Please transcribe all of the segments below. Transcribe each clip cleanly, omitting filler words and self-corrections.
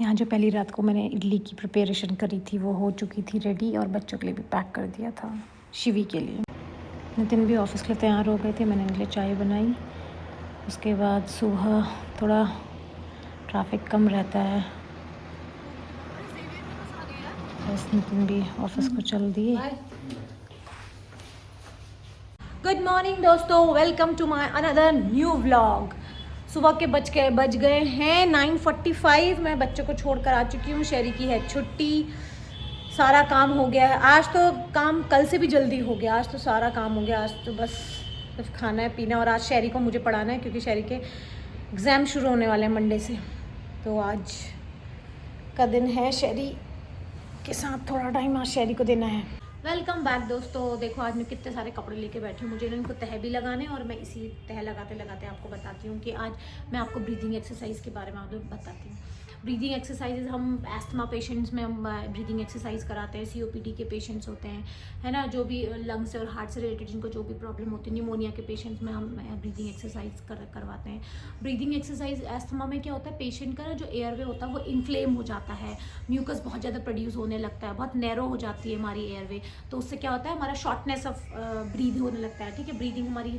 यहाँ जो पहली रात को मैंने इडली की प्रिपरेशन करी थी वो हो चुकी थी रेडी और बच्चों के लिए भी पैक कर दिया था, शिवी के लिए। नितिन भी ऑफिस के लिए तैयार हो गए थे, मैंने इनके लिए चाय बनाई। उसके बाद सुबह थोड़ा ट्रैफिक कम रहता है, बस नितिन भी ऑफिस को चल दिए। गुड मॉर्निंग दोस्तों, welcome to my another new vlog. सुबह के बज गए हैं 9:45। मैं बच्चों को छोड़कर आ चुकी हूँ। शेरी की है छुट्टी, सारा काम हो गया है। आज तो काम कल से भी जल्दी हो गया, आज तो सारा काम हो गया। आज तो बस सिर्फ खाना है पीना, और आज शेरी को मुझे पढ़ाना है क्योंकि शेरी के एग्ज़ाम शुरू होने वाले हैं मंडे से। तो आज का दिन है शेरी के साथ, थोड़ा टाइम आज शेरी को देना है। वेलकम बैक दोस्तों। देखो आज मैं कितने सारे कपड़े लेके बैठी हूँ, मुझे इनको तह भी लगाने, और मैं इसी तह लगाते लगाते आपको बताती हूँ कि आज मैं आपको ब्रीदिंग एक्सरसाइज के बारे में आपको बताती हूँ। ब्रीदिंग एक्सरसाइजेज हम एस्थमा पेशेंट्स में हम ब्रीदिंग एक्सरसाइज कराते हैं। सीओपीडी के पेशेंट्स होते हैं, है ना, जो भी लंग्स से और हार्ट से रिलेटेड जिनको जो भी प्रॉब्लम होती है, निमोनिया के पेशेंट्स में हम ब्रीदिंग एक्सरसाइज करवाते हैं। ब्रीदिंग एक्सरसाइज एस्थमा में क्या होता है, पेशेंट का जो एयरवे होता है वो इन्फ्लेम हो जाता है, म्यूकस बहुत ज़्यादा प्रोड्यूस होने लगता है, बहुत नैरो हो जाती है हमारी एयरवे। तो उससे क्या होता है, हमारा शॉर्टनेस ऑफ ब्रीद होने लगता है, ठीक है। ब्रीदिंग हमारी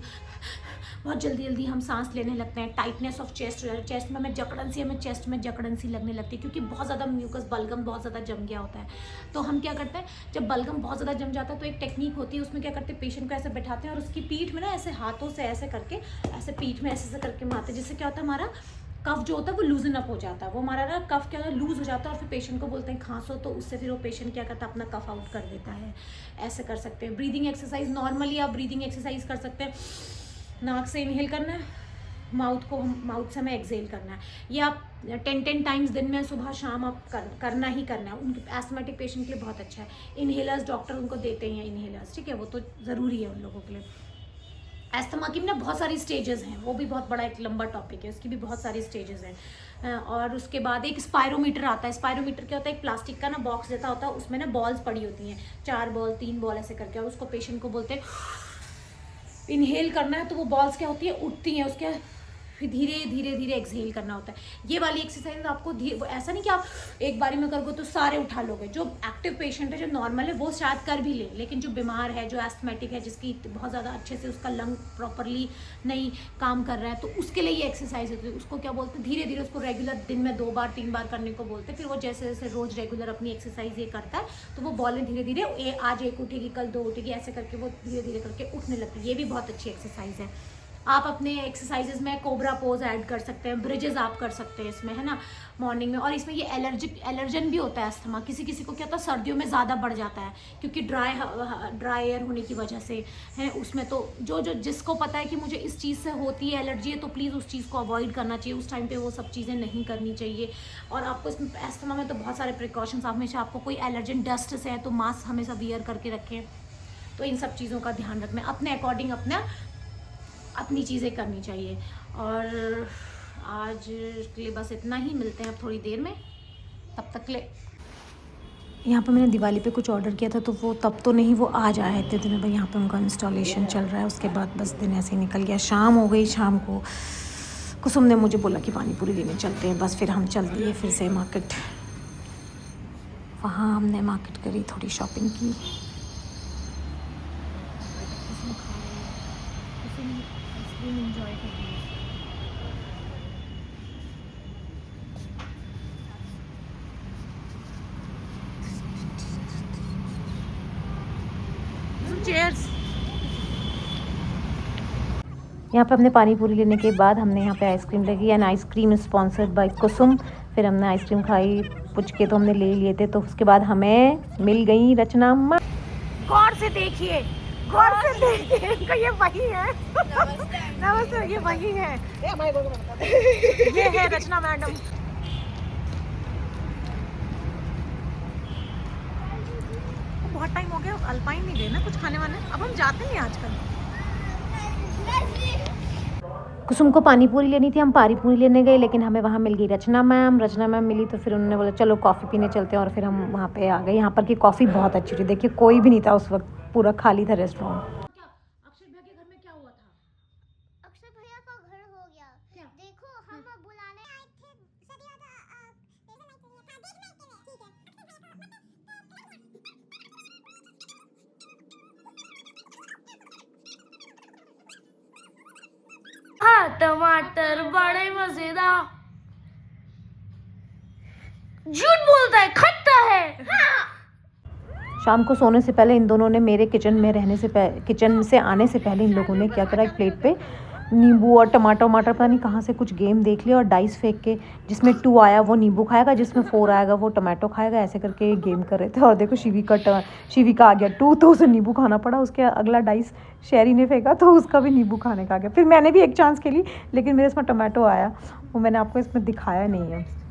बहुत जल्दी जल्दी हम सांस लेने लगते हैं। टाइटनेस ऑफ चेस्ट, चेस्ट में हमें जकड़न सी, हमें चेस्ट में जकड़न सी लगने लगती है क्योंकि बहुत ज़्यादा म्यूकस बलगम बहुत ज़्यादा जम गया होता है। तो हम क्या करते हैं, जब बलगम बहुत ज़्यादा जम जाता है तो एक टेक्निक होती है, उसमें क्या करते हैं, पेशेंट को ऐसे बैठाते हैं और उसकी पीठ में ना ऐसे हाथों से ऐसे करके, ऐसे पीठ में ऐसे करके मारते हैं, जिससे क्या होता है, हमारा कफ जो होता है वो लूजन अप हो जाता है। वो हमारा ना कफ क्या होता है, लूज हो जाता है, और फिर पेशेंट को बोलते हैं खांसो, तो उससे फिर वो पेशेंट क्या करता है, अपना कफ आउट कर देता है। ऐसे कर सकते हैं। ब्रीदिंग एक्सरसाइज नॉर्मली आप ब्रीदिंग एक्सरसाइज कर सकते हैं। नाक से इनहेल करना है, माउथ से हमें एक्सेल करना है। ये आप 10 टाइम्स दिन में सुबह शाम आप करना ही करना है। उनके एस्थमेटिक पेशेंट के लिए बहुत अच्छा है। इनहेलर्स डॉक्टर उनको देते हैं इनहेलर्स, ठीक है, वो तो ज़रूरी है उन लोगों के लिए। एस्थमा की ना बहुत सारी स्टेजेस हैं, वो भी बहुत बड़ा एक लंबा टॉपिक है, उसकी भी बहुत सारी स्टेजेस हैं। और उसके बाद एक स्पायरोमीटर आता है। स्पायरोमीटर क्या होता है, एक प्लास्टिक का ना बॉक्स जैसा होता है, उसमें ना बॉल्स पड़ी होती हैं, 4 बॉल 3 बॉल ऐसे करके, और उसको पेशेंट को बोलते हैं इनहेल करना है, तो वो बॉल्स क्या होती है, उठती हैं, उसके फिर धीरे धीरे धीरे एक्सहेल करना होता है। ये वाली एक्सरसाइज आपको ऐसा नहीं कि आप एक बारी में करोगे तो सारे उठा लोगे। जो एक्टिव पेशेंट है, जो नॉर्मल है, वो शायद कर भी ले, लेकिन जो बीमार है, जो एस्थमेटिक है, जिसकी बहुत ज़्यादा अच्छे से उसका लंग प्रॉपरली नहीं काम कर रहा है, तो उसके लिए ये एक्सरसाइज होती है। उसको क्या बोलते हैं, धीरे धीरे उसको रेगुलर दिन में 2 बार 3 बार करने को बोलते हैं। फिर वो जैसे जैसे रोज़ रेगुलर अपनी एक्सरसाइज ये करता है, तो वो बॉलें धीरे धीरे आज एक उठेगी, कल 2 उठेगी, ऐसे करके वो धीरे धीरे करके उठने लगती है। ये भी बहुत अच्छी एक्सरसाइज है। आप अपने एक्सरसाइजेज में कोबरा पोज ऐड कर सकते हैं, ब्रिजेस आप कर सकते हैं इसमें, है ना, मॉर्निंग में। और इसमें ये एलर्जन भी होता है अस्थमा। किसी किसी को क्या होता है, सर्दियों में ज़्यादा बढ़ जाता है क्योंकि ड्राई एयर होने की वजह से है उसमें। तो जो जिसको पता है कि मुझे इस चीज़ से होती है एलर्जी है, तो प्लीज़ उस चीज़ को अवॉइड करना चाहिए, उस टाइम पर वो सब चीज़ें नहीं करनी चाहिए। और आपको इसमें अस्थमा में तो बहुत सारे प्रिकॉशंस, हमेशा आपको कोई एलर्जन डस्ट से है तो मास्क हमेशा वियर करके रखें। तो इन सब चीज़ों का ध्यान रखना, अपने अकॉर्डिंग अपनी चीज़ें करनी चाहिए। और आज के लिए बस इतना ही, मिलते हैं अब थोड़ी देर में, तब तक ले। यहाँ पे मैंने दिवाली पे कुछ ऑर्डर किया था, तो वो तब तो नहीं, वो आज आए थे दिन में। यहाँ पे उनका इंस्टॉलेशन चल रहा है। उसके बाद बस दिन ऐसे ही निकल गया, शाम हो गई। शाम को कुसुम ने मुझे बोला कि पानी पूरी लेने चलते हैं, बस फिर हम चल दिए फिर से मार्केट। वहाँ हमने मार्केट करी, थोड़ी शॉपिंग की। एंजॉय कर रही है। चीयर्स। यहाँ पे हमने पानी पूरी लेने के बाद हमने यहाँ पे आइसक्रीम लगी, एंड आइसक्रीम स्पॉन्सर्ड बाय कुसुम। फिर हमने आइसक्रीम खाई, पुचके तो हमने ले लिए थे। तो उसके बाद हमें मिल गई रचना अम्मा। गौर से देखिए, गौर से देखिए, ये वही है। नमस्ते, ये वही है, ये है रचना मैडम। बहुत टाइम हो गया, अल्पाइन नहीं गए ना कुछ खाने वाने, अब हम जाते हैं आजकल। कुसुम को पानी पूरी लेनी थी, हम पानी पूरी लेने गए, लेकिन हमें वहाँ मिल गई रचना मैम। रचना मैम मिली तो फिर उन्होंने बोला चलो कॉफ़ी पीने चलते हैं, और फिर हम वहाँ पे आ गए। यहाँ पर की कॉफ़ी बहुत अच्छी थी। देखिए कोई भी नहीं था उस वक्त, पूरा खाली था रेस्टोरेंट। अक्षय भैया के घर में क्या हुआ था? अक्षय भैया का घर हो गया। क्या? देखो हम बुलाने आए थे, हाँ टमाटर बड़े मजेदार। झूठ बोलता है, खट्टा है। शाम को सोने से पहले इन दोनों ने मेरे किचन से आने से पहले इन लोगों ने क्या करा, एक प्लेट पे नींबू और टमाटर पता नहीं कहाँ से कुछ गेम देख लिया और डाइस फेंक के जिसमें 2 आया वो नींबू खाएगा, जिसमें 4 आएगा वो टमाटो खाएगा, ऐसे करके गेम कर रहे थे। और देखो शिवी का आ गया 2 तो उसे नींबू खाना पड़ा। उसके अगला डाइस शेरी ने फेंका तो उसका भी नींबू खाने का आ गया। फिर मैंने भी एक चांस खेली लेकिन मेरे इसमें टमाटो आया, वो मैंने आपको इसमें दिखाया नहीं है।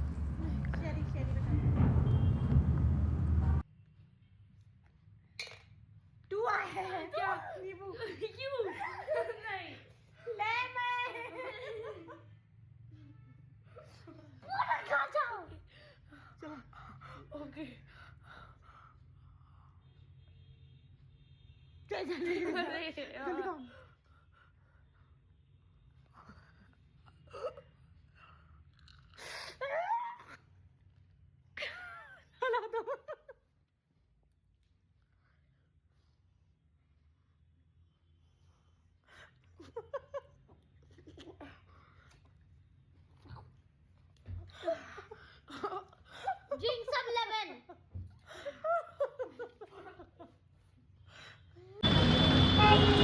Drink some lemon.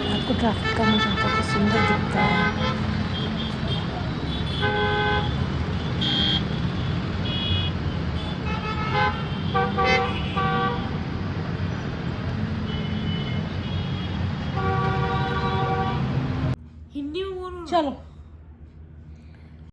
आपको ट्रैफिक का नज़ारा तो सुंदर दिखता है। हिंदी में बोलो। चलो